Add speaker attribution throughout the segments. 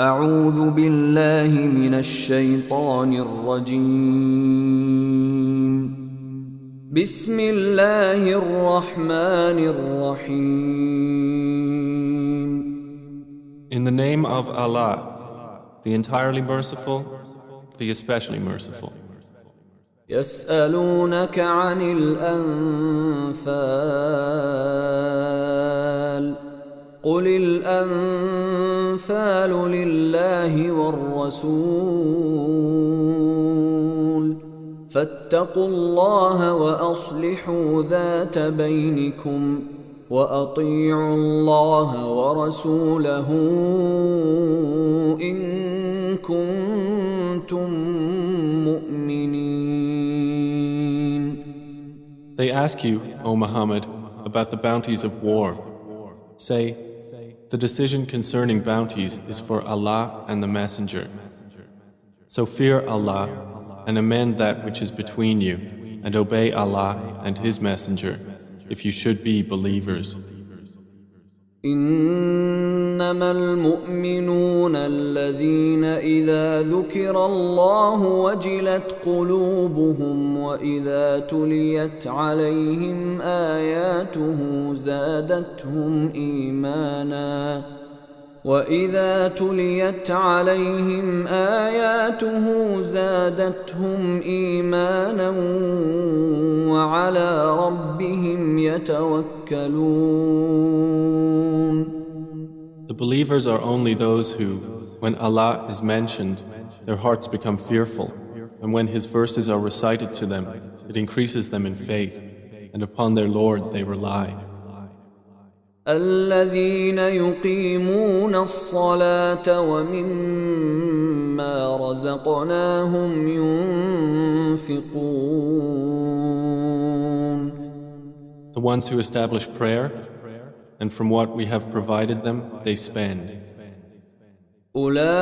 Speaker 1: أعوذ بالله من الشيطان الرجيم بسم الله الرحمن الرحيم
Speaker 2: In the name of Allah, the entirely merciful, the especially merciful.
Speaker 1: يسألونك عن الأنفال قل الأنفال لله والرسول فاتقوا الله وأصلحوا ذات بينكم وأطيعوا الله ورسوله إن كنتم مؤمنين.
Speaker 2: They ask you, O Muhammad, about the bounties of war. Say, the decision concerning bounties is for Allah and the Messenger. So fear Allah and amend that which is between you, and obey Allah and His Messenger, if you should be believers.
Speaker 1: إنما المؤمنون الذين إذا ذكر الله وجلت قلوبهم وإذا تليت عليهم آياته زادتهم إيمانا وعلى ربهم يتوكلون.
Speaker 2: The believers are only those who, when Allah is mentioned, their hearts become fearful, and when His verses are recited to them, it increases them in faith, and upon their Lord they rely.
Speaker 1: الذين يقيمون الصلاة ومما رزقناهم ينفقون.
Speaker 2: The ones who establish prayer, and from what we have provided them, they spend.
Speaker 1: أولئك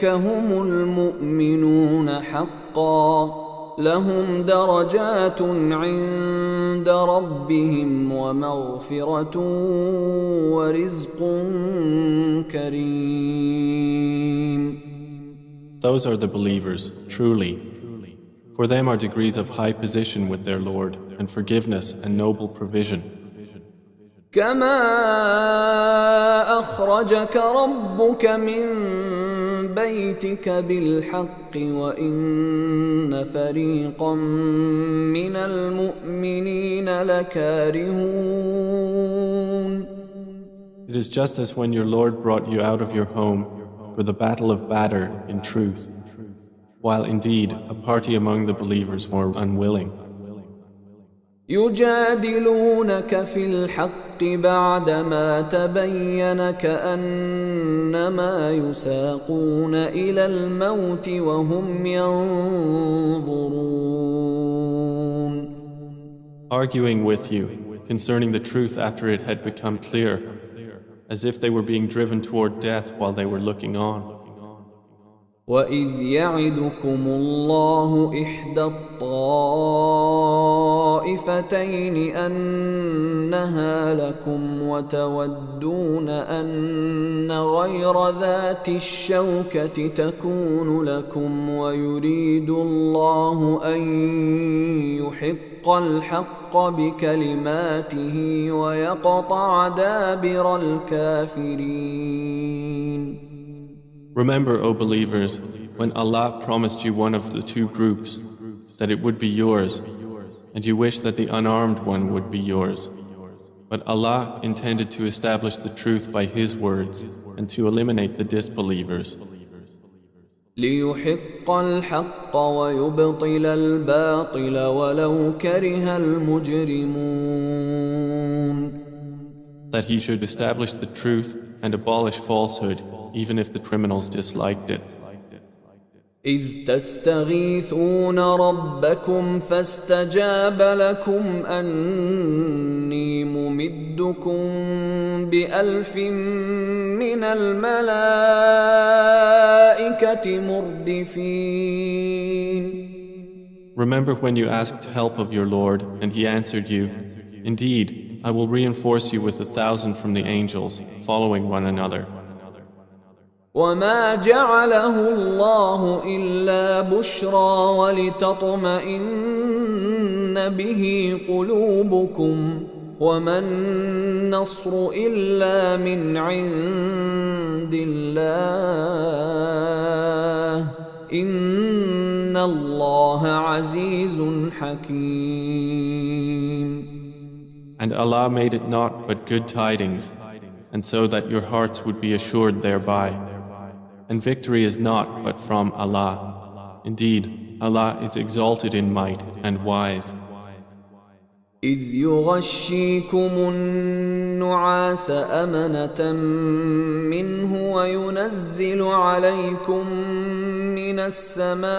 Speaker 1: هم المؤمنون حقا لهم درجات عند ربهم ومغفرة ورزق كريم.
Speaker 2: Those are the believers, truly. For them are degrees of high position with their Lord, and forgiveness and noble provision.
Speaker 1: كما أخرجك ربك من بيتك بالحق وإن فريقا من المؤمنين لكارهون.
Speaker 2: It is just as when your Lord brought you out of your home for the battle of Badr in truth, while indeed a party among the believers were unwilling.
Speaker 1: يجادلونك في الحق بعدما تبين كأنما يساقون إلى الموت وهم ينظرون.
Speaker 2: Arguing with you concerning the truth after it had become clear, as if they were being driven toward death while they were looking on.
Speaker 1: وَإِذْ يَعِدُكُمُ اللَّهُ إِحْدَى الطَّائِفَتَيْنِ أَنَّهَا لَكُمْ وَتَوَدُّونَ أَنَّ غَيْرَ ذَاتِ الشَّوْكَةِ تَكُونُ لَكُمْ وَيُرِيدُ اللَّهُ أَن يُحِقَّ الْحَقَّ بِكَلِمَاتِهِ وَيَقْطَعَ دَابِرَ الْكَافِرِينَ.
Speaker 2: Remember, O believers, when Allah promised you one of the two groups, that it would be yours, and you wish that the unarmed one would be yours. But Allah intended to establish the truth by His words and to eliminate the disbelievers.
Speaker 1: لِيُحِقَّ الْحَقَّ وَيُبْطِلَ الْبَاطِلَ وَلَوْ كَرِهَ الْمُجْرِمُونَ.
Speaker 2: That He should establish the truth and abolish falsehood, even if the criminals disliked it.
Speaker 1: إذ تستغيثون ربكم فاستجاب لكم أني ممدكم بألف من الملائكة مردفين.
Speaker 2: Remember when you asked help of your Lord and He answered you, Indeed, I will reinforce you with 1,000 from the angels, following one another.
Speaker 1: وما جعله الله إلا بشرى ولتطمئن به قلوبكم وما النصر إلا من عند الله إن الله عزيز حكيم.
Speaker 2: And Allah made it not but good tidings, and so that your hearts would be assured thereby. And victory is not but from Allah. Indeed, Allah is exalted in might and wise.
Speaker 1: إذ يغشيكم النعاس أمنة منه وينزل عليكم من السماء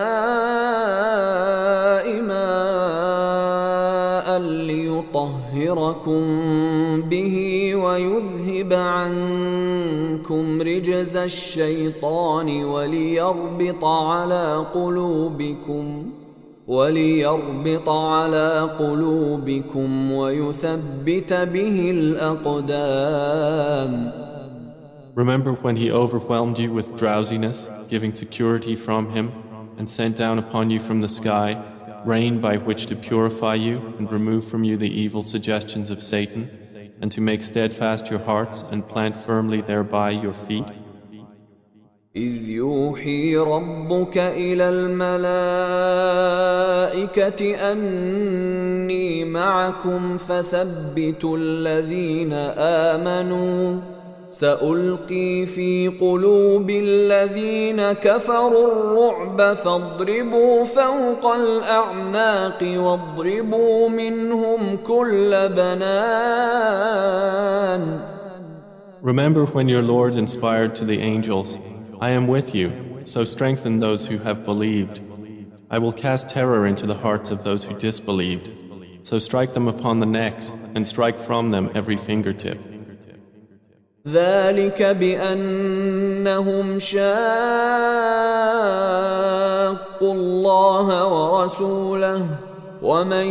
Speaker 1: ماء ليطهركم به ويذهب عنكم رجز الشيطان وليربط على قلوبكم ويثبت به الأقدام.
Speaker 2: Remember when He overwhelmed you with drowsiness, giving security from Him, and sent down upon you from the sky rain by which to purify you and remove from you the evil suggestions of Satan, and to make steadfast your hearts and plant firmly thereby your feet?
Speaker 1: إذ يوحي ربك إلى الملائكة أني معكم فثبتوا الذين آمنوا سألقي في قلوب الذين كفروا الرعب فاضربوا فوق الأعناق واضربوا منهم كل بنان.
Speaker 2: Remember when your Lord inspired to the angels, I am with you, so strengthen those who have believed. I will cast terror into the hearts of those who disbelieved, so strike them upon the necks and strike from them every fingertip.
Speaker 1: ذلك بأنهم شاقوا الله ورسوله ومن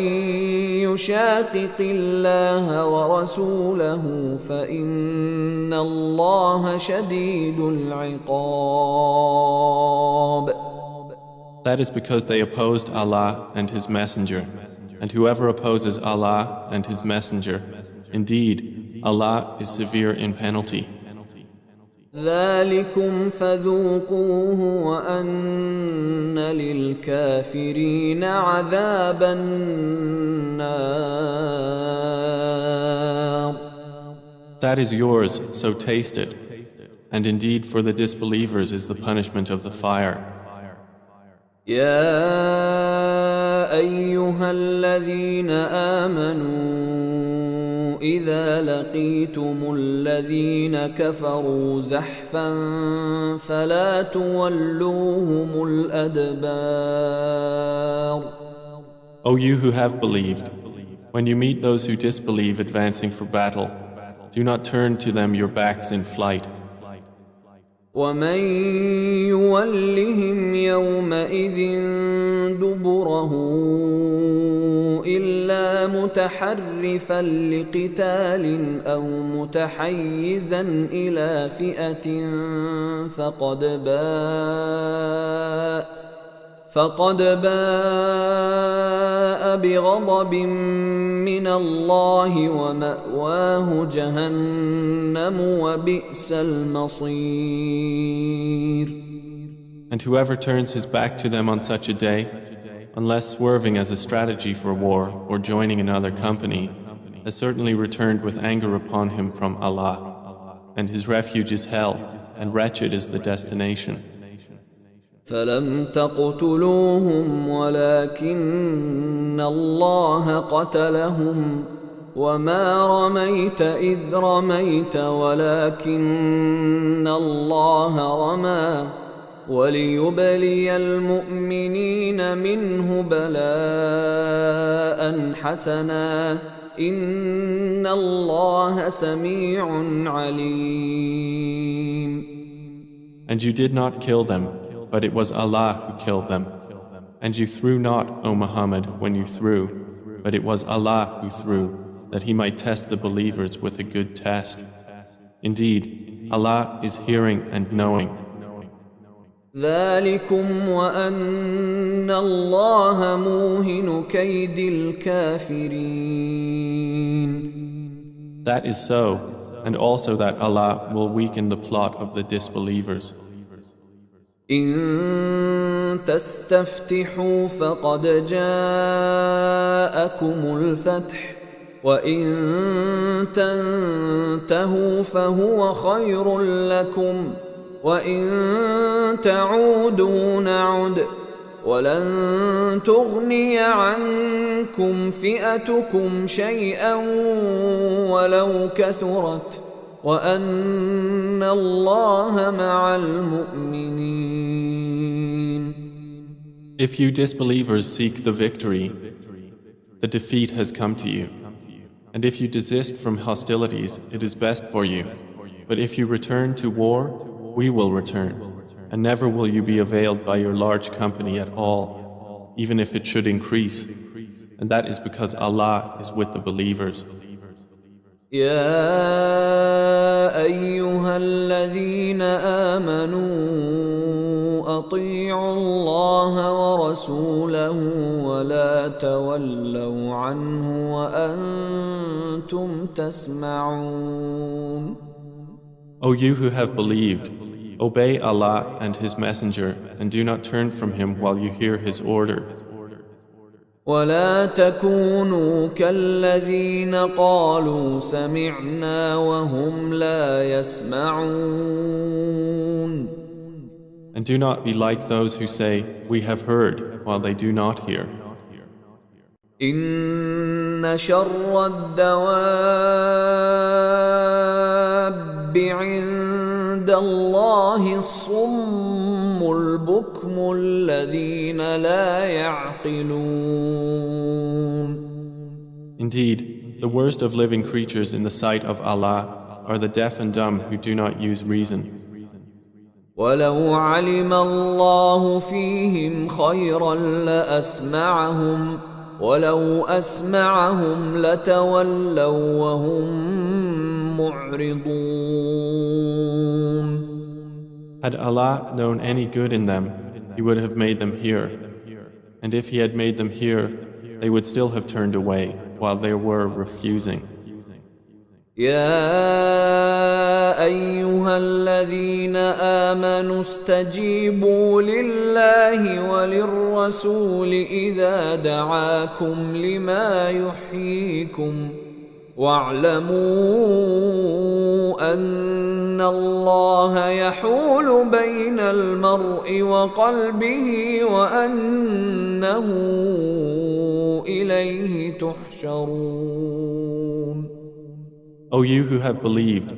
Speaker 1: يشاقق الله ورسوله فإن الله شديد العقاب.
Speaker 2: That is because they opposed Allah and His Messenger, and whoever opposes Allah and His Messenger, indeed, Allah is severe in penalty.
Speaker 1: ذلكم فذوقوه وأن للكافرين عذاب النار.
Speaker 2: That is yours, so taste it. And indeed for the disbelievers is the punishment of the fire.
Speaker 1: يا أيها الذين آمنوا إذا لقيتم الذين كفروا زحفا فلا تولوهم الأدبار.
Speaker 2: O you who have believed, when you meet those who disbelieve advancing for battle, do not turn to them your backs in flight.
Speaker 1: ومن يولهم يومئذ دبره إلا متحرفا لقتال أو متحيزا إلى فئة فقد باء بغضب من الله ومأواه جهنم وبئس المصير.
Speaker 2: And whoever turns his back to them on such a day, unless swerving as a strategy for war or joining another company, has certainly returned with anger upon him from Allah, and his refuge is hell, and wretched is the destination.
Speaker 1: فلم تقتلوهم ولكن الله قتلهم وما رميت إذ رميت ولكن الله رمى وليبلي المؤمنين منه بلاء حسنا إن الله سميع عليم.
Speaker 2: And you did not kill them, but it was Allah who killed them. And you threw not, O Muhammad, when you threw, but it was Allah who threw, that He might test the believers with a good test. Indeed, Allah is hearing and knowing,
Speaker 1: ذلكم وأن الله موهن كيد الكافرين.
Speaker 2: That is so, and also that Allah will weaken the plot of the disbelievers.
Speaker 1: إن تستفتحوا فقد جاءكم الفتح وإن تنتهوا فهو خير لكم وإن تعودوا نعد ولن تغني عنكم فئتكم شيئا ولو كثرت وأن الله مع المؤمنين.
Speaker 2: If you disbelievers seek the victory, the defeat has come to you. And if you desist from hostilities, it is best for you. But if you return to war, we will return. And never will you be availed by your large company at all, even if it should increase. And that is because Allah is with the believers.
Speaker 1: يا أيها الذين آمنوا أطيعوا الله ورسوله ولا تولوا عنه وأنتم تسمعون.
Speaker 2: O you who have believed, obey Allah and His Messenger and do not turn from Him while you hear His order.
Speaker 1: ولا تكونوا كالذين قالوا سمعنا وهم لا يسمعون.
Speaker 2: And do not be like those who say, we have heard, while they do not hear.
Speaker 1: إن شر الدواب عند الله الصم البكم الذين لا يعقلون.
Speaker 2: Indeed, the worst of living creatures in the sight of Allah are the deaf and dumb who do not use reason.
Speaker 1: ولو علم الله فيهم خيرا لأسمعهم ولو أسمعهم لتولوا وهم معرضون.
Speaker 2: Had Allah known any good in them, He would have made them hear. And if He had made them hear, they would still have turned away while they were refusing.
Speaker 1: يا أيها الذين آمنوا استجيبوا لله وللرسول إذا دعاكم لما يحييكم واعلموا أن الله يحول بين المرء وقلبه وأنه إليه تحشرون.
Speaker 2: O you who have believed,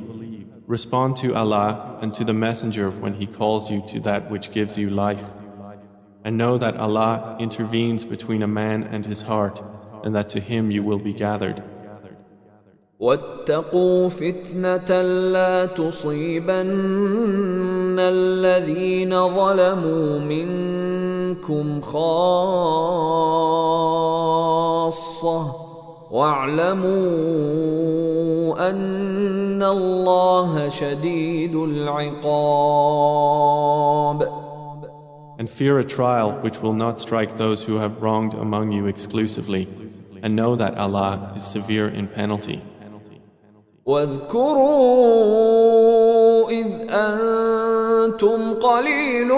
Speaker 2: respond to Allah and to the Messenger when He calls you to that which gives you life. And know that Allah intervenes between a man and his heart, and that to Him you will be gathered.
Speaker 1: واتقوا فتنة لا تصيبن الذين ظلموا منكم خاصة واعلموا أن الله شديد العقاب.
Speaker 2: And fear a trial which will not strike those who have wronged among you exclusively, and know that Allah is severe in penalty.
Speaker 1: واذكروا إذ أنتم قليل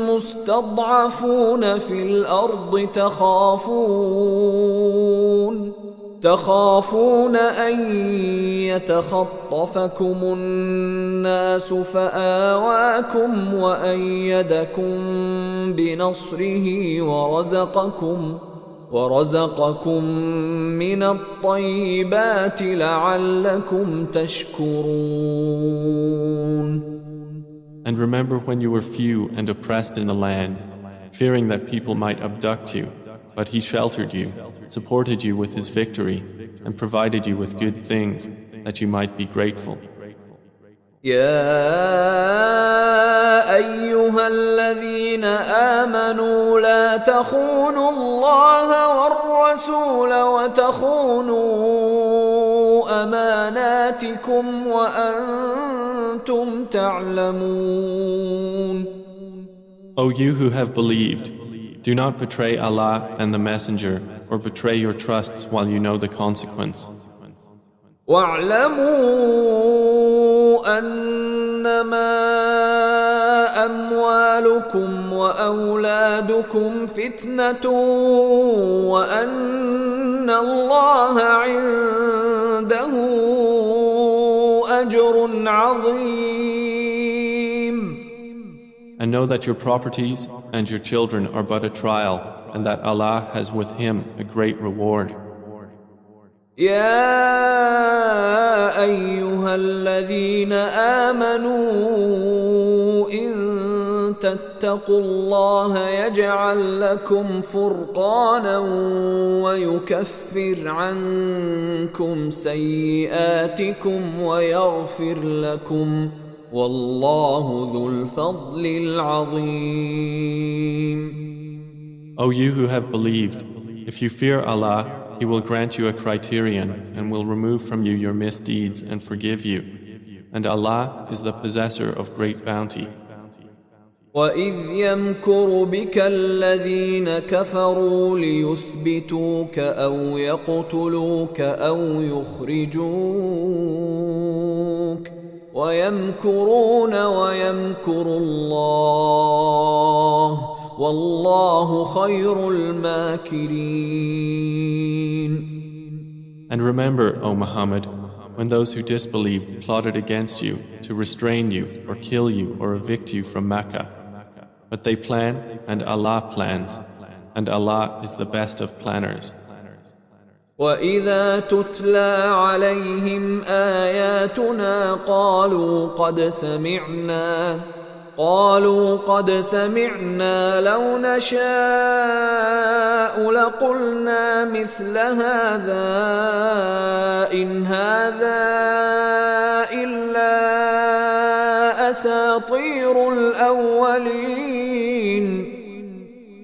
Speaker 1: مستضعفون في الأرض تخافون أن يتخطفكم الناس فآواكم وأيدكم بنصره ورزقكم من الطيبات لعلكم تشكرون.
Speaker 2: And remember when you were few and oppressed in the land, fearing that people might abduct you, but He sheltered you, supported you with His victory, and provided you with good things, that you might be grateful.
Speaker 1: يا أيها الذين آمنوا لا تخونوا الله والرسول وتخونوا أماناتكم وأنتم تعلمون.
Speaker 2: O you who have believed, do not betray Allah and the Messenger, or betray your trusts while you know the consequence.
Speaker 1: واعلموا أنما أموالكم وأولادكم فتنة وأن الله عنده أجر عظيم.
Speaker 2: And know that your properties and your children are but a trial, and that Allah has with Him a great reward.
Speaker 1: يا أيها الذين آمنوا إن تتقوا الله يجعل لكم فرقانا ويكفر عنكم سيئاتكم ويغفر لكم والله ذو الفضل العظيم.
Speaker 2: O you who have believed, if you fear Allah, He will grant you a criterion and will remove from you your misdeeds and forgive you. And Allah is the possessor of great bounty.
Speaker 1: وَإِذْ يَمْكُرُ بِكَ الَّذِينَ كَفَرُوا لِيُثْبِتُوكَ أَوْ يَقْتُلُوكَ أَوْ يُخْرِجُوكَ وَيَمْكُرُونَ وَيَمْكُرُ اللَّهُ وَاللَّهُ خَيْرُ الْمَاكِرِينَ.
Speaker 2: And remember, O Muhammad, when those who disbelieved plotted against you to restrain you or kill you or evict you from Mecca. But they plan and Allah plans, and Allah is the best of planners.
Speaker 1: وَإِذَا تُتْلَى عَلَيْهِمْ آيَاتُنَا قالوا قد سمعنا لو نشاء لقلنا مثل هذا إن هذا إلا أساطير الأولين.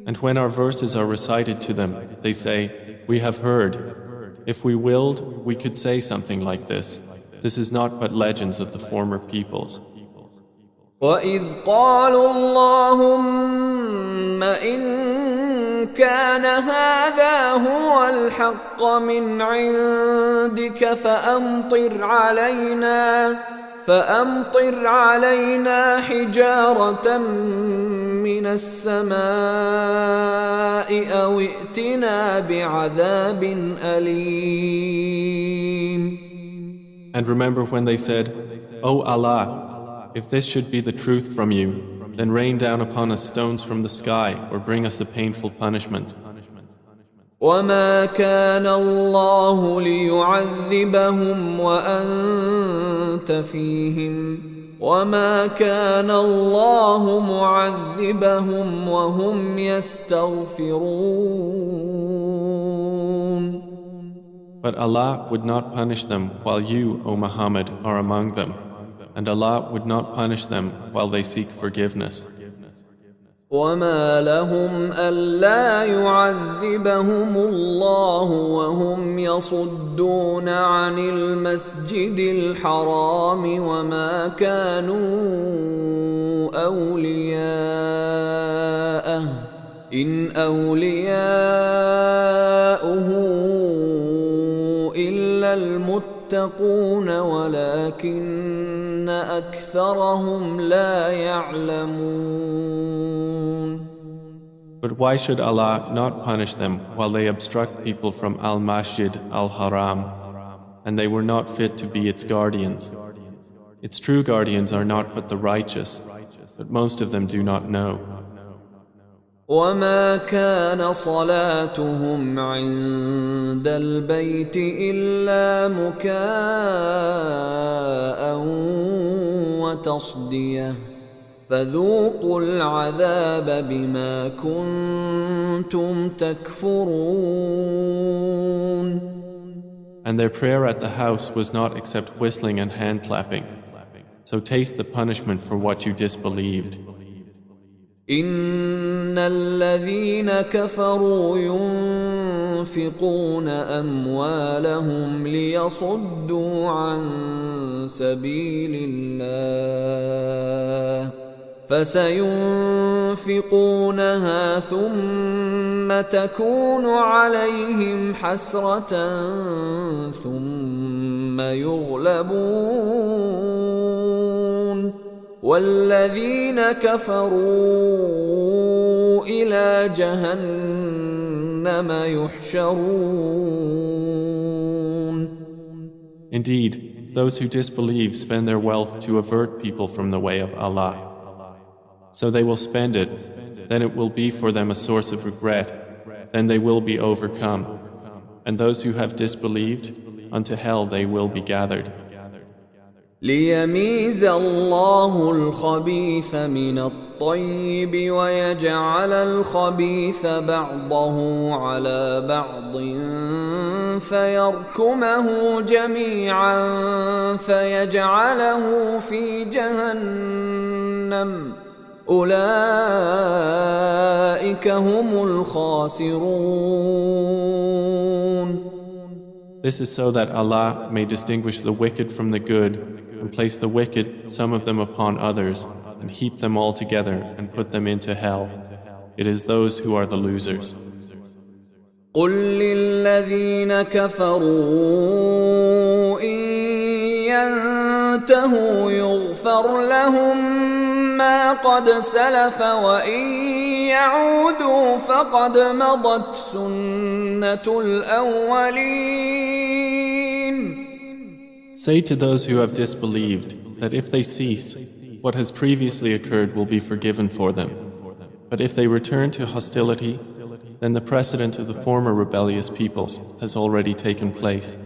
Speaker 2: And when our verses are recited to them, they say, "We have heard. If we willed, we could say something like this. This is not but legends of the former peoples."
Speaker 1: وَإِذْ قَالُوا اللَّهُمَّ إِن كَانَ هَذَا هُوَ الْحَقَّ مِنْ عِندِكَ فَأَمْطِرْ عَلَيْنَا حِجَارَةً مِّنَ السَّمَاءِ أَوْ ائْتِنَا بِعَذَابٍ أَلِيمٍ.
Speaker 2: And remember when they said, "O Allah, if this should be the truth from you, then rain down upon us stones from the sky or bring us a painful punishment."
Speaker 1: وَمَا كَانَ اللَّهُ لِيُعَذِّبَهُمْ وَأَنْتَ فِيهِمْ وَمَا كَانَ اللَّهُ مُعَذِّبَهُمْ وَهُمْ يَسْتَغْفِرُونَ.
Speaker 2: But Allah would not punish them while you, O Muhammad, are among them. And Allah would not punish them while they seek forgiveness.
Speaker 1: وَمَا لَهُمْ أَلَّا يُعَذِّبَهُمُ اللَّهُ وَهُمْ يَصُدُّونَ عَنِ الْمَسْجِدِ الْحَرَامِ وَمَا كَانُوا أَوْلِيَاءَهُ إِنْ أَوْلِيَاؤُهُ إِلَّا الْمُتَّقُونَ وَلَكِنَّ أَكْثَرَهُمْ لَا يَعْلَمُونَ.
Speaker 2: But why should Allah not punish them while they obstruct people from Al-Masjid Al-Haram, and they were not fit to be its guardians? Its true guardians are not but the righteous, but most of them do not know.
Speaker 1: وَمَا كَانَ صَلَاتُهُمْ عِندَ الْبَيْتِ إِلَّا مُكَاءً وَتَصْدِيَةً فَذُوقُوا الْعَذَابَ بِمَا كُنتُمْ تَكْفُرُونَ.
Speaker 2: And their prayer at the house was not except whistling and hand clapping. So taste the punishment for what you disbelieved.
Speaker 1: إِنَّ الَّذِينَ كَفَرُوا يُنْفِقُونَ أَمْوَالَهُمْ لِيَصُدُّوا عَنْ سَبِيلِ اللَّهِ فسينفقونها ثم تكون عليهم حسرة ثم يغلبون والذين كفروا إلى جهنم يحشرون.
Speaker 2: Indeed, those who disbelieve spend their wealth to avert people from the way of Allah. So they will spend it, then it will be for them a source of regret, then they will be overcome. And those who have disbelieved, unto hell they will be gathered.
Speaker 1: ليميز الله الخبيث من الطيب ويجعل الخبيث بعضه على بعض فيركمه جميعا فيجعله في جهنم أولئك هم الخاسرون.
Speaker 2: This is so that Allah may distinguish the wicked from the good and place the wicked, some of them upon others, and heap them all together and put them into hell. It is those who are the losers.
Speaker 1: قل للذين كفروا إن ينتهوا يغفر لهم ما قد سلف وإن يعودوا فقد مضت سنة الأولين.
Speaker 2: Say to those who have disbelieved that if they cease, what has previously occurred will be forgiven for them. But if they return to hostility, then the precedent of the former rebellious peoples has already taken place.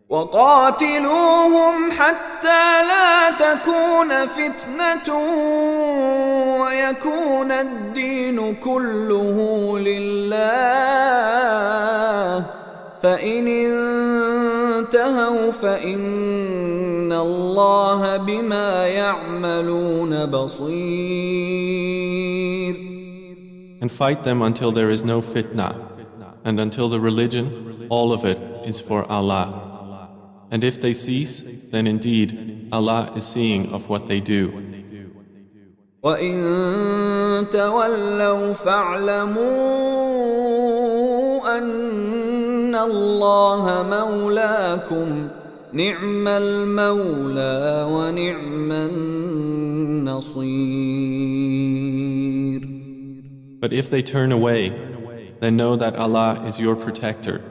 Speaker 1: وقاتلوهم حتى لا تكون فتنة ويكون الدين كله لله فإن انتهوا فإن الله بما يعملون بصير.
Speaker 2: And fight them until there is no fitna, and until the religion, all of it, is for Allah. And if they cease, then indeed Allah is seeing of what they do.
Speaker 1: وَإِن تَوَلَّوْا فَاعْلَمُوا أَنَّ اللَّهَ مَوْلَاكُمْ نِعْمَ الْمَوْلَى وَنِعْمَ النَّصِيرُ.
Speaker 2: But if they turn away, then know that Allah is your protector.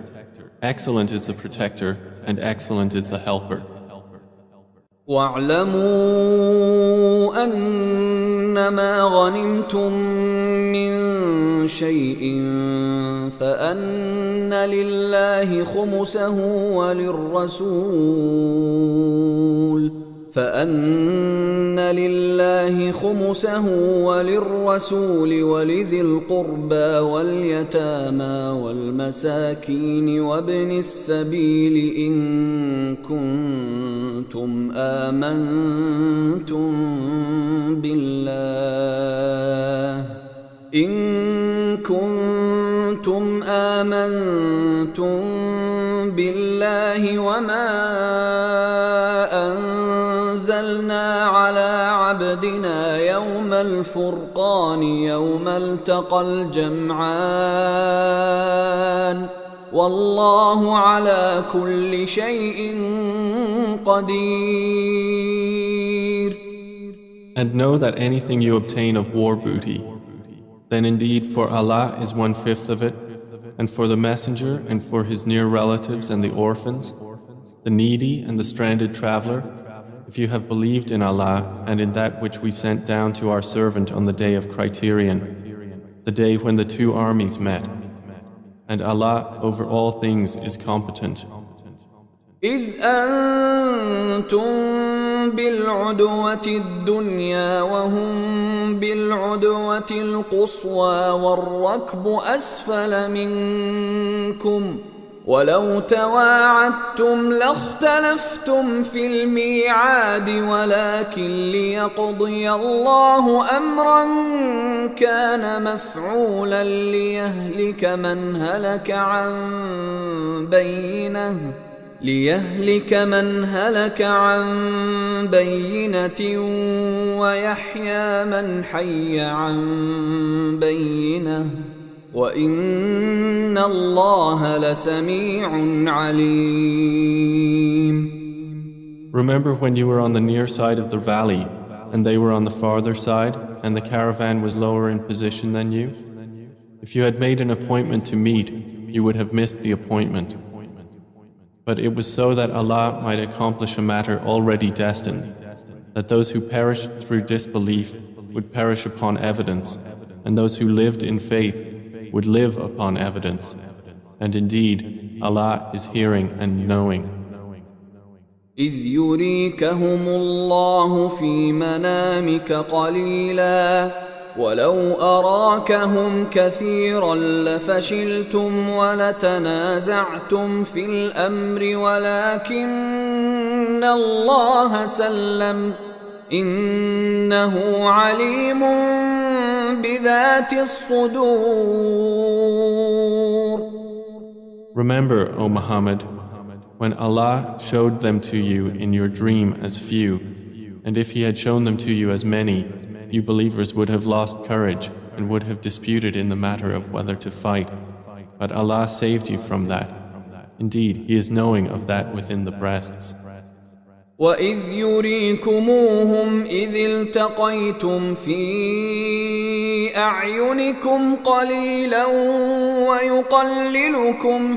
Speaker 2: Excellent is the protector, and excellent is the helper.
Speaker 1: وَاعْلَمُوا أَنَّمَا غَنِمْتُم مِّن شَيْءٍ فَأَنَّ لِلَّهِ خُمُسَهُ وللرسول ولذي القربى واليتامى والمساكين وابن السبيل إن كنتم آمنتم بالله وما أنزلنا على عبدنا يوم الفرقان يوم التقى الجمعان والله على كل شيء قدير.
Speaker 2: And know that anything you obtain of war booty, then indeed for Allah is 1/5 of it, and for the messenger and for his near relatives and the orphans, the needy and the stranded traveler, if you have believed in Allah and in that which we sent down to our servant on the day of criterion, the day when the two armies met. And Allah over all things is competent.
Speaker 1: إذ أنتم بالعدوة الدنيا وهم بالعدوة القصوى والركب أسفل منكم ولو تواعدتم لاختلفتم في الميعاد ولكن ليقضي الله أمرا كان مفعولا ليهلك من هلك عن بينه ليهلك من هلك عن بينة ويحيى من حي عن بينة وإن الله لسميع عليم.
Speaker 2: Remember when you were on the near side of the valley and they were on the farther side and the caravan was lower in position than you? If you had made an appointment to meet, you would have missed the appointment. But it was so that Allah might accomplish a matter already destined, that those who perished through disbelief would perish upon evidence, and those who lived in faith would live upon evidence. And indeed, Allah is hearing and knowing.
Speaker 1: إذ يريكهم الله في منامك قليلا ولو أراكهم كثيرا لفشلتم ولتنازعتم في الأمر ولكن الله سلم إنه عليم بذات الصدور.
Speaker 2: Remember, O Muhammad, when Allah showed them to you in your dream as few, and if He had shown them to you as many, you believers would have lost courage and would have disputed in the matter of whether to fight. But Allah saved you from that. Indeed, He is knowing of that within the breasts.
Speaker 1: وَإِذْ يُرِيكُمُوهُمْ إِذِ الْتَقَيْتُمْ فِي أَعْيُنِكُمْ قَلِيلًا وَيُقَلِّلُكُمْ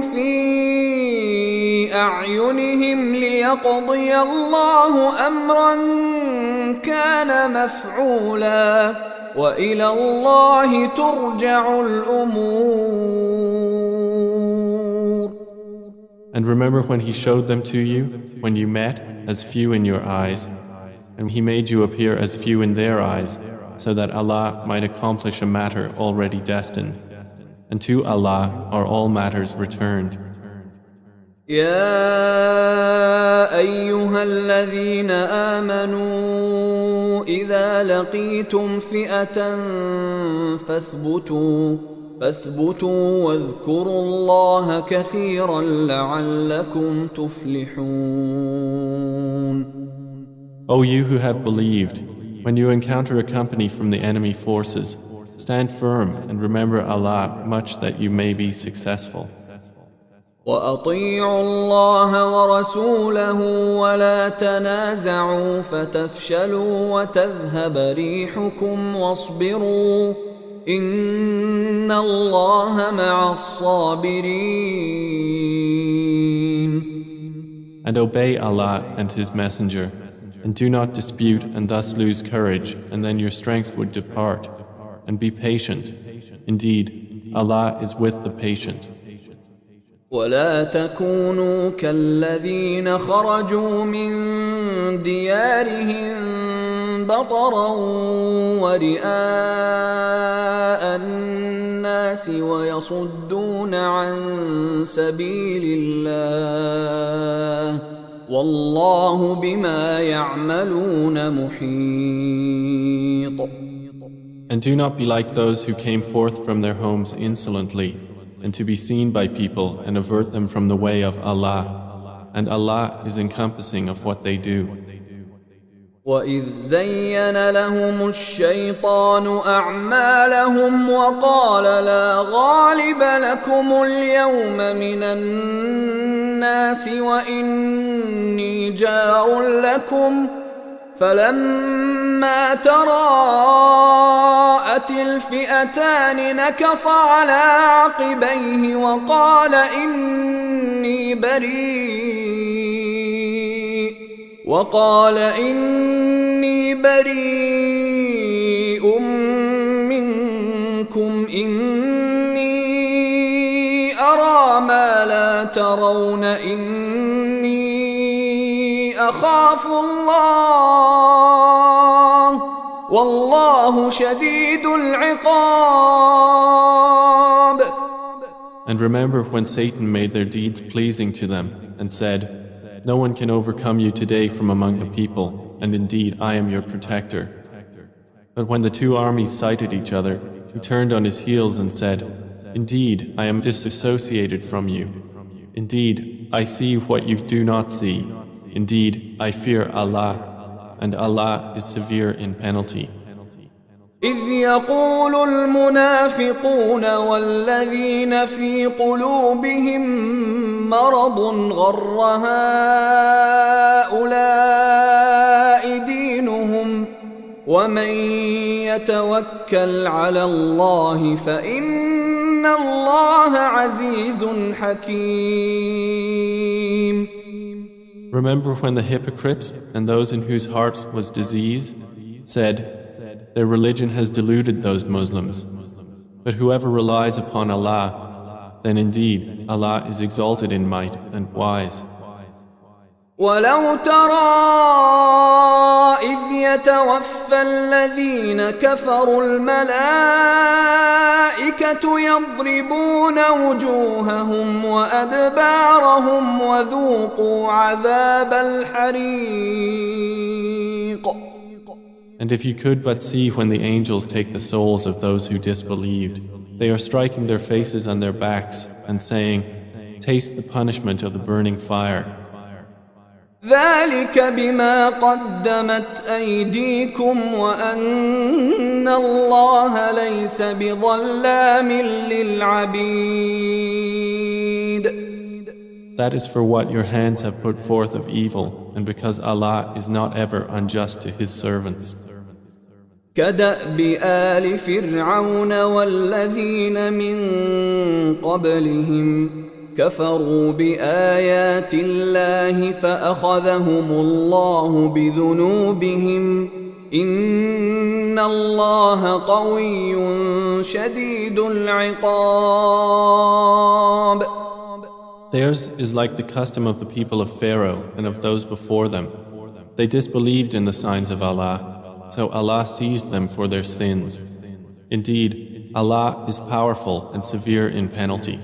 Speaker 1: فِي أَعْيُنِهِمْ لِيَقْضِيَ اللَّهُ أَمْرًا كَانَ مَفْعُولًا وَإِلَى اللَّهِ تُرْجَعُ الْأُمُورُ.
Speaker 2: And remember when He showed them to you, when you met as few in your eyes, and He made you appear as few in their eyes, so that Allah might accomplish a matter already destined. And to Allah are all matters returned.
Speaker 1: يا أيها الذين آمنوا إذا لقيتم فئة فاثبتوا واذكروا الله كثيرا لعلكم تفلحون.
Speaker 2: O you who have believed, when you encounter a company from the enemy forces, stand firm and remember Allah much that you may be successful.
Speaker 1: وَأَطِيعُوا اللَّهَ وَرَسُولَهُ وَلَا تَنَازَعُوا فَتَفْشَلُوا وَتَذْهَبَ رِيحُكُمْ وَاصْبِرُوا إِنَّ اللَّهَ مَعَ الصَّابِرِينَ.
Speaker 2: And obey Allah and His Messenger, and do not dispute and thus lose courage, and then your strength would depart. And be patient. Indeed, Allah is with the patient.
Speaker 1: ولا تكونوا كالذين خرجوا من ديارهم بطرا ورئاء الناس ويصدون عن سبيل الله والله بما يعملون محيط.
Speaker 2: And do not be like those who came forth from their homes insolently, and to be seen by people and avert them from the way of Allah. And Allah is encompassing of what they do.
Speaker 1: وَإِذْ زَيَّنَ لَهُمُ الشَّيْطَانُ أَعْمَالَهُمْ وَقَالَ لَا غَالِبَ لَكُمُ الْيَوْمَ مِنَ النَّاسِ وَإِنِّي جَارٌ لَكُمْ فلما تراءت الفئتان نكص على عقبيه وقال إني بريء منكم إني أرى ما لا ترون إني أخاف الله والله شديد العقاب.
Speaker 2: And remember when Satan made their deeds pleasing to them and said, "No one can overcome you today from among the people, and indeed I am your protector." But when the two armies sighted each other, he turned on his heels and said, "Indeed, I am disassociated from you. Indeed, I see what you do not see. Indeed, I fear Allah, and Allah is severe in penalty."
Speaker 1: إذ يقول المنافقون والذين في قلوبهم مرض غر هؤلاء دينهم ومن يتوكل على الله فإن الله عزيز حكيم.
Speaker 2: Remember when the hypocrites and those in whose hearts was disease said, "Their religion has deluded those Muslims. But whoever relies upon Allah, then indeed Allah is exalted in might and wise."
Speaker 1: ولو ترى إذ يتوفى الذين كفروا الملائكة يضربون وجوههم وأدبارهم وذوقوا عذاب الحريق.
Speaker 2: And if you could but see when the angels take the souls of those who disbelieved, they are striking their faces on their backs and saying, "Taste the punishment of the burning fire."
Speaker 1: ذلك بما قدمت أيديكم وأن الله ليس بظلام للعبيد.
Speaker 2: That is for what your hands have put forth of evil, and because Allah is not ever unjust to His servants.
Speaker 1: كدأب آل فرعون والذين من قبلهم كفروا بآيات الله فأخذهم الله بذنوبهم إن الله قوي شديد العقاب.
Speaker 2: Theirs is like the custom of the people of Pharaoh and of those before them. They disbelieved in the signs of Allah, so Allah seized them for their sins. Indeed, Allah is powerful and severe in penalty.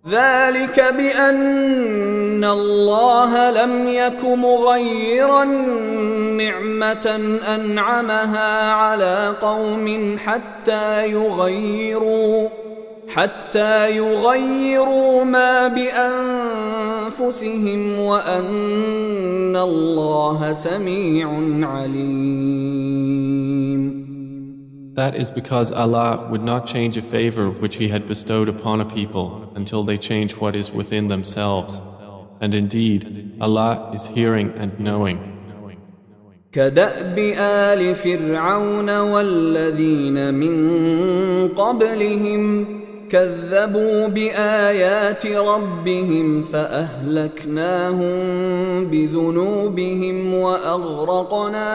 Speaker 1: ذلك بأن الله لم يك مغيرا نعمة أنعمها على قوم حتى يغيروا ما بأنفسهم وأن الله سميع عليم.
Speaker 2: That is because Allah would not change a favor which He had bestowed upon a people until they change what is within themselves. And indeed, Allah is hearing and knowing.
Speaker 1: كدأب آل فرعون والذين من قبلهم كذبوا بآيات ربهم فأهلكناهم بذنوبهم وأغرقنا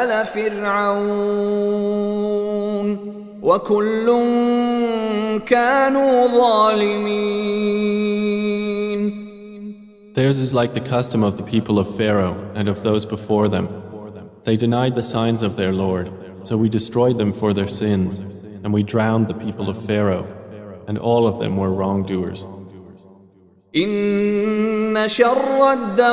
Speaker 1: آل فرعون وكل كانوا ظالمين.
Speaker 2: Theirs is like the custom of the people of Pharaoh and of those before them. They denied the signs of their Lord, so we destroyed them for their sins, and we drowned the people of Pharaoh, and all of them were wrongdoers.
Speaker 1: إن شر الدواب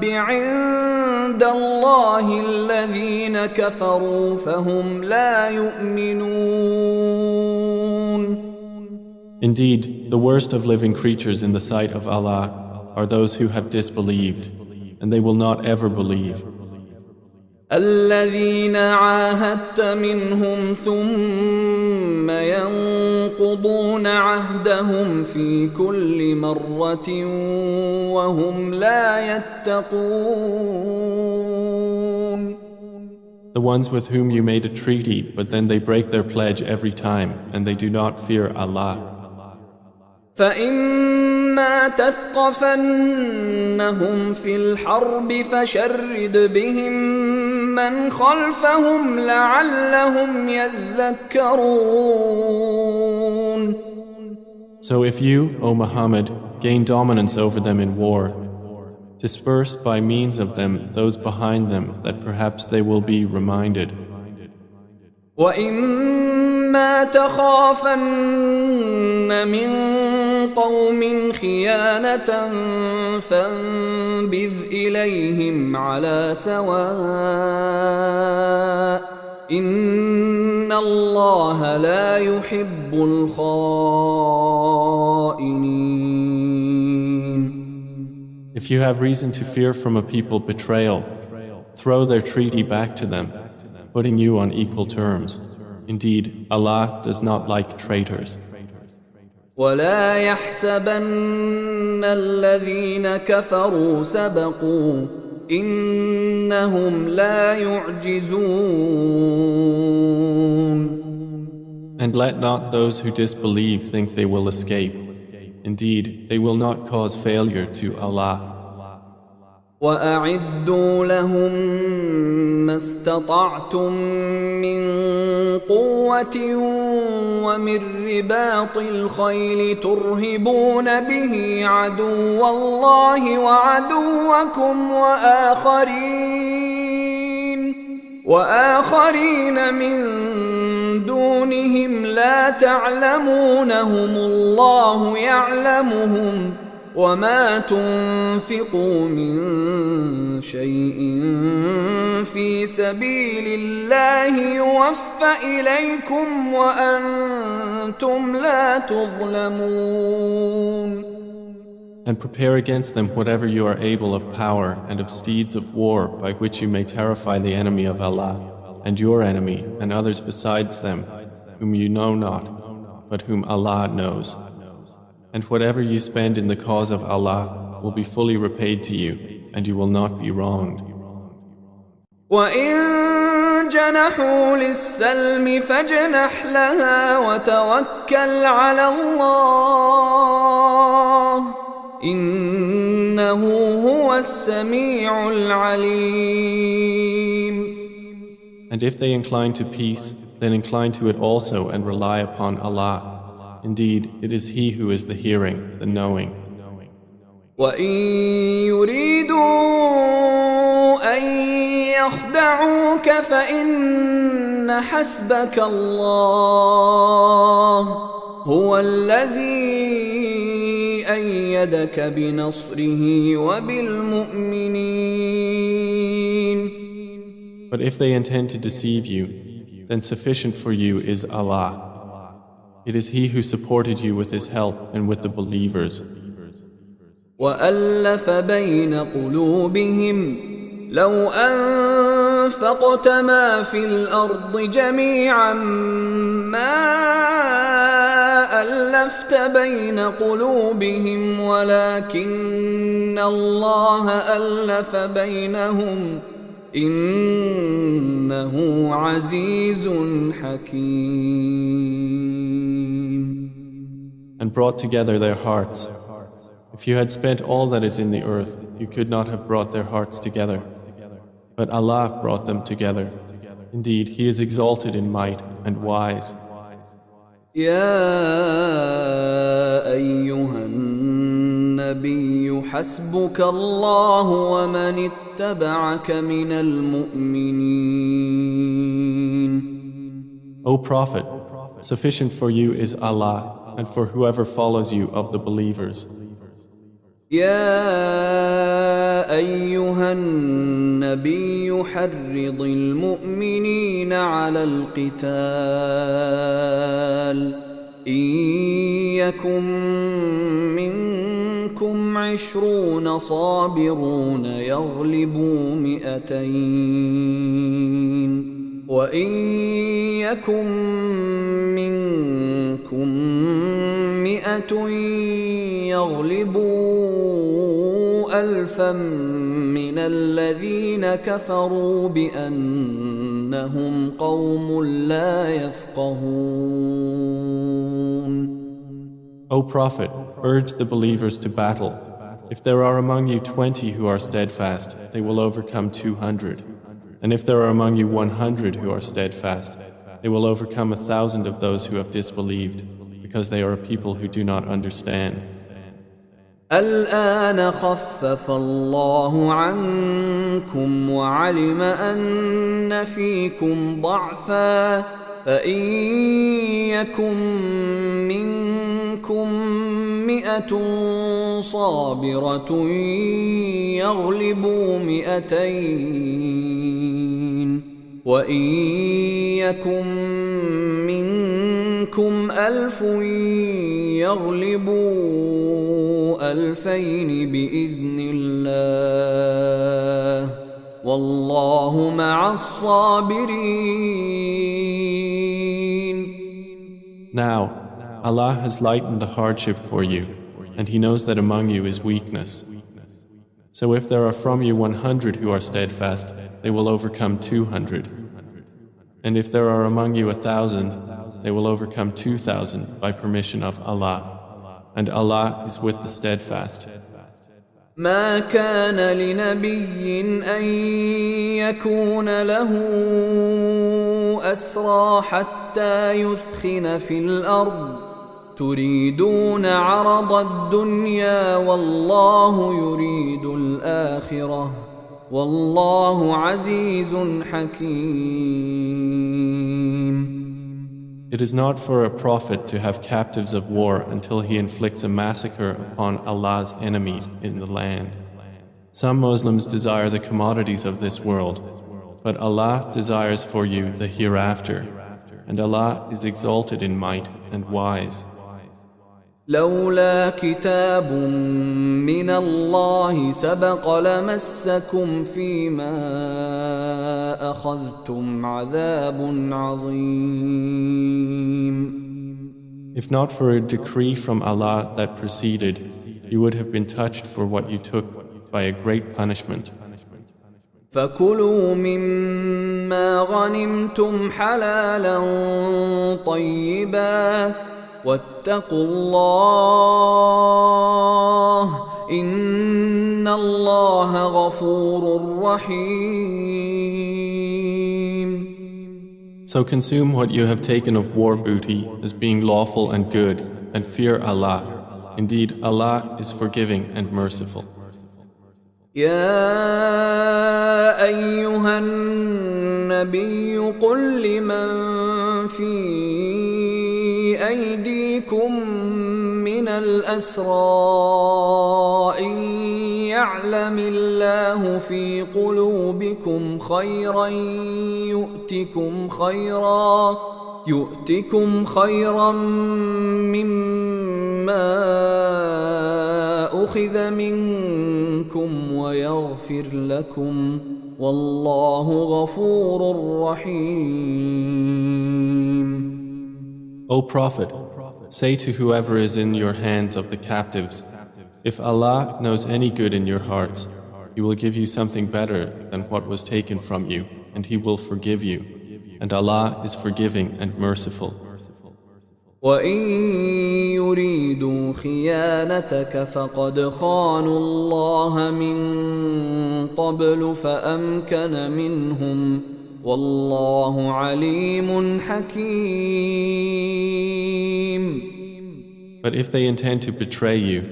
Speaker 1: عند الله الذين كفروا فهم لا يؤمنون.
Speaker 2: Indeed, the worst of living creatures in the sight of Allah are those who have disbelieved, and they will not ever believe.
Speaker 1: الذين عاهدت منهم ثم ينقضون عهدهم في كل مرة وهم لا يتقون.
Speaker 2: The ones with whom you made a treaty, but then they break their pledge every time, and they do not fear Allah.
Speaker 1: فإما تثقفنهم في الحرب فشرد بهم من خلفهم لعلهم يذكرون.
Speaker 2: So if you, O Muhammad, gain dominance over them in war, disperse by means of them those behind them that perhaps they will be reminded.
Speaker 1: وإما تخافن من قوم خيانة فانبذ إليهم على سواء إن الله لا يحب الخائنين.
Speaker 2: If you have reason to fear from a people betrayal, throw their treaty back to them, putting you on equal terms. Indeed, Allah does not like traitors.
Speaker 1: ولا يحسبن الذين كفروا سبقوا إنهم لا يعجزون.
Speaker 2: And let not those who disbelieve think they will escape. Indeed, they will not cause failure to Allah.
Speaker 1: وأعدوا لهم ما استطعتم من قوة ومن رباط الخيل ترهبون به عدو الله وعدوكم وآخرين من دونهم لا تعلمونهم الله يعلمهم وما تنفقوا من شيء في سبيل الله يوفى إليكم وأنتم لا تظلمون.
Speaker 2: And prepare against them whatever you are able of power and of steeds of war by which you may terrify the enemy of Allah and your enemy and others besides them whom you know not but whom Allah knows. And whatever you spend in the cause of Allah will be fully repaid to you, and you will not be wronged.
Speaker 1: وَإِن جَنَحُوا لِلسَّلْمِ فَاجْنَحْ لَهَا وَتَوَكَّلْ عَلَى اللَّهِ إِنَّهُ هُوَ السَّمِيعُ الْعَلِيمُ.
Speaker 2: And if they incline to peace, then incline to it also and rely upon Allah. Indeed, it is He who is the hearing, the knowing.
Speaker 1: وَإِن يُرِيدُوا أَن يَخْدَعُوكَ فَإِنَّ حَسْبَكَ اللَّهُ هُوَ الَّذِي أَيَّدَكَ بِنَصْرِهِ وَبِالْمُؤْمِنِينَ.
Speaker 2: But if they intend to deceive you, then sufficient for you is Allah. It is He who supported you with His help and with the believers.
Speaker 1: وَأَلَّفَ بَيْنَ قُلُوبِهِمْ لَوْ أَنفَقْتَ مَا فِي الْأَرْضِ جَمِيعًا مَا أَلَّفْتَ بَيْنَ قُلُوبِهِمْ وَلَكِنَّ اللَّهَ أَلَّفَ بَيْنَهُمْ إِنَّهُ عَزِيزٌ حَكِيمٌ.
Speaker 2: And brought together their hearts. If you had spent all that is in the earth, you could not have brought their hearts together. But Allah brought them together. Indeed, He is exalted in might and wise.
Speaker 1: يا أيها النبي حسبك الله ومن اتبعك من المؤمنين.
Speaker 2: O Prophet, sufficient for you is Allah and for whoever follows you of the believers.
Speaker 1: يا أيها النبي حرض المؤمنين على القتال إن يكن منكم 20 صابرون يغلبوا 200 وإن يكن منكم 100 يغلبوا 1000 من الذين كفروا بأنهم قوم لا يفقهون.
Speaker 2: O Prophet, urge the believers to battle. If there are among you 20 who are steadfast, they will overcome 200. And if there are among you 100 who are steadfast, they will overcome 1,000 of those who have disbelieved, because they are a people who do not understand.
Speaker 1: الآن خفف الله عنكم وعلم أن فيكم ضعفا فإن يكن منكم مئة صابرة يغلبوا 200 وإن يكن منكم 1000 يغلبوا 2000 بإذن الله والله مع الصابرين.
Speaker 2: Now, Allah has lightened the hardship for you, and He knows that among you is weakness. So if there are from you 100 who are steadfast, they will overcome 200. And if there are among you 1,000, they will overcome 2,000 by permission of Allah. And Allah is with the steadfast.
Speaker 1: ما كان لنبي أن يكون له أسرى حتى يثخن في الأرض تريدون عرض الدنيا والله يريد الآخرة والله عزيز حكيم.
Speaker 2: It is not for a prophet to have captives of war until he inflicts a massacre upon Allah's enemies in the land. Some Muslims desire the commodities of this world, but Allah desires for you the hereafter, and Allah is exalted in might and wise.
Speaker 1: لولا كتاب من الله سبق لمسكم فيما أخذتم عذاب عظيم.
Speaker 2: If not for a decree from Allah that preceded, you would have been touched for what you took by a great punishment.
Speaker 1: فكلوا مما غنمتم حلالا طيبا واتقوا الله إن الله غفور رحيم.
Speaker 2: So consume what you have taken of war booty as being lawful and good, and fear Allah. Indeed, Allah is forgiving and merciful.
Speaker 1: يا أيها النبي قل لمن في أيديكم من الأسرى إن يعلم الله في قلوبكم خيرا يؤتكم خيرا مما أخذ منكم ويغفر لكم والله غفور رحيم.
Speaker 2: O Prophet, say to whoever is in your hands of the captives, if Allah knows any good in your hearts, He will give you something better than what was taken from you, and He will forgive you. And Allah is forgiving and merciful.
Speaker 1: وَإِن يُرِيدُوا خِيَانَتَكَ فَقَدْ خَانُوا اللَّهَ مِن قَبْلُ فَأَمْكَنَ مِنْهُمْ وَاللَّهُ عَلِيمٌ حَكِيمٌ.
Speaker 2: But if they intend to betray you,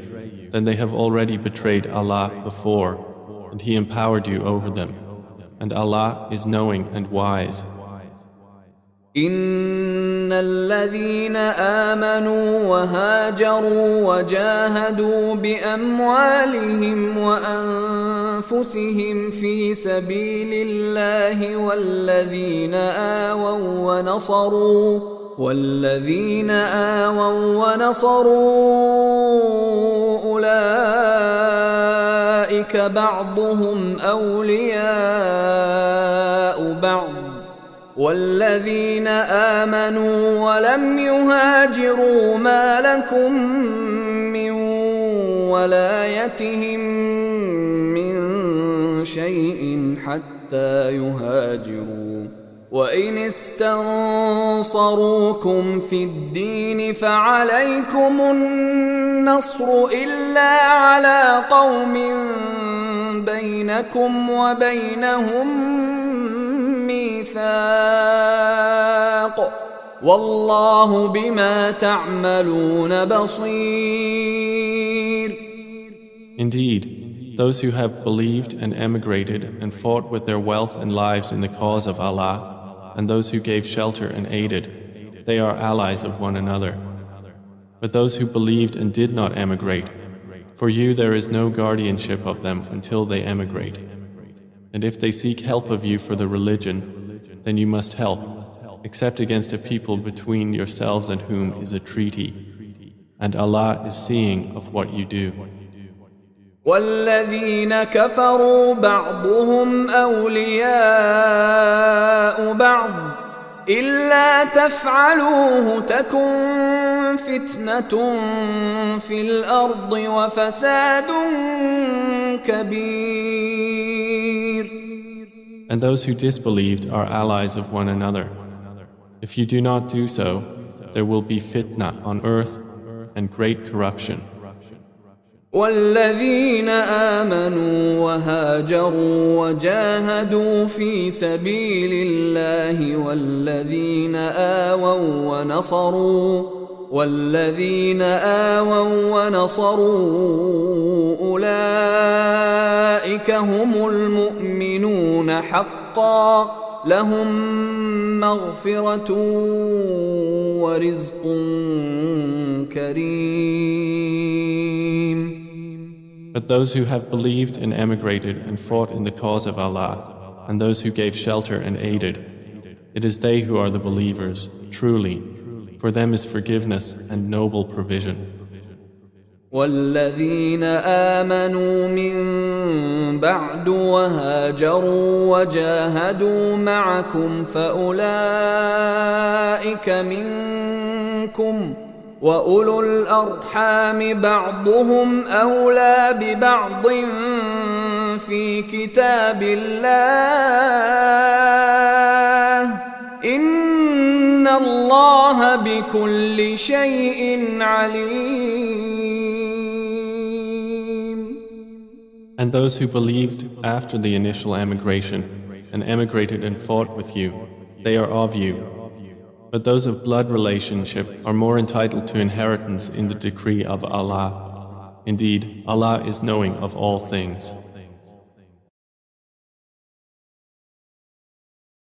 Speaker 2: then they have already betrayed Allah before, and He empowered you over them. And Allah is knowing and wise.
Speaker 1: إن الذين آمنوا وهاجروا وجاهدوا بأموالهم وأنفسهم في سبيل الله والذين آووا ونصروا أولئك بعضهم أولياء بعض والذين آمنوا ولم يهاجروا ما لكم من ولايتهم من شيء حتى يهاجروا وإن استنصروكم في الدين فعليكم النصر إلا على قوم بينكم وبينهم ميثاق والله بما تعملون بصير.
Speaker 2: Indeed, those who have believed and emigrated and fought with their wealth and lives in the cause of Allah, and those who gave shelter and aided, they are allies of one another. But those who believed and did not emigrate, for you there is no guardianship of them until they emigrate. And if they seek help of you for the religion, then you must help, except against a people between yourselves and whom is a treaty. And Allah is seeing of what you do.
Speaker 1: والذين كفروا بعضهم أولياء بعض إلا تفعلوه تكن فتنة في الأرض وفساد كبير.
Speaker 2: And those who disbelieved are allies of one another. If you do not do so, there will be fitna on earth and great corruption.
Speaker 1: والذين آمنوا وهاجروا وجاهدوا في سبيل الله والذين آووا ونصروا أولئك هم المؤمنون حقا لهم مغفرة ورزق كريم.
Speaker 2: But those who have believed and emigrated and fought in the cause of Allah, and those who gave shelter and aided, it is they who are the believers, truly. For them is forgiveness and noble provision.
Speaker 1: والذين آمنوا من بعد وهاجروا وجاهدوا معكم فأولئك منكم وأولو الأرحام بعضهم أولى ببعض في كتاب الله إن الله بكل شيء عليم.
Speaker 2: And those who believed after the initial emigration and emigrated and fought with you, they are of you. But those of blood relationship are more entitled to inheritance in the decree of Allah. Indeed, Allah is knowing of all things.